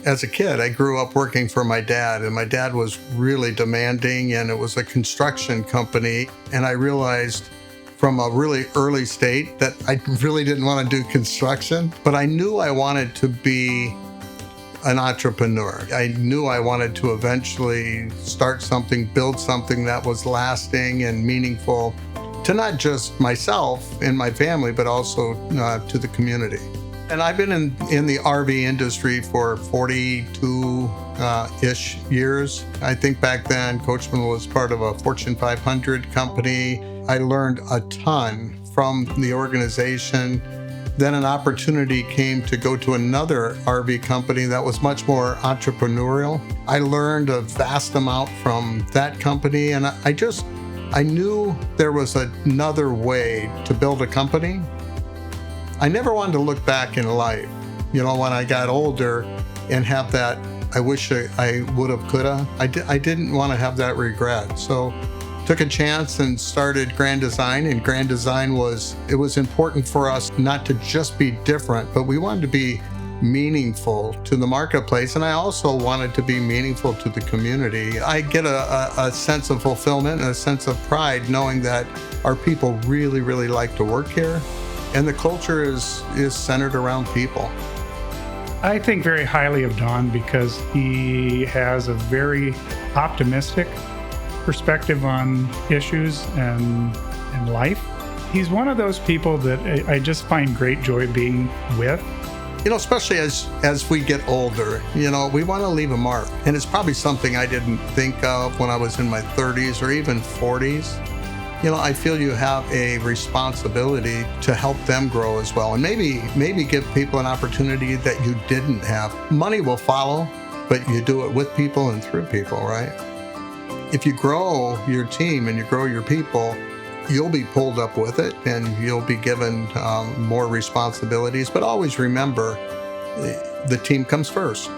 As a kid, I grew up working for my dad, and my dad was really demanding, and it was a construction company. And I realized from a really early state that I really didn't want to do construction, but I knew I wanted to be an entrepreneur. I knew I wanted to eventually start something, build something that was lasting and meaningful to not just myself and my family, but also to the community. And I've been in the RV industry for 42-ish years. I think back then, Coachmen was part of a Fortune 500 company. I learned a ton from the organization. Then an opportunity came to go to another RV company that was much more entrepreneurial. I learned a vast amount from that company, and I knew there was another way to build a company. I never wanted to look back in life, when I got older and have that, I wish I would have, could have. I didn't want to have that regret. So took a chance and started Grand Design. And Grand Design it was important for us not to just be different, but we wanted to be meaningful to the marketplace. And I also wanted to be meaningful to the community. I get a sense of fulfillment and a sense of pride knowing that our people really, really like to work here. And the culture is centered around people. I think very highly of Don because he has a very optimistic perspective on issues and life. He's one of those people that I just find great joy being with. Especially as we get older, we want to leave a mark. And it's probably something I didn't think of when I was in my 30s or even 40s. I feel you have a responsibility to help them grow as well, and maybe give people an opportunity that you didn't have. Money will follow, but you do it with people and through people, right? If you grow your team and you grow your people, you'll be pulled up with it and you'll be given more responsibilities, but always remember the team comes first.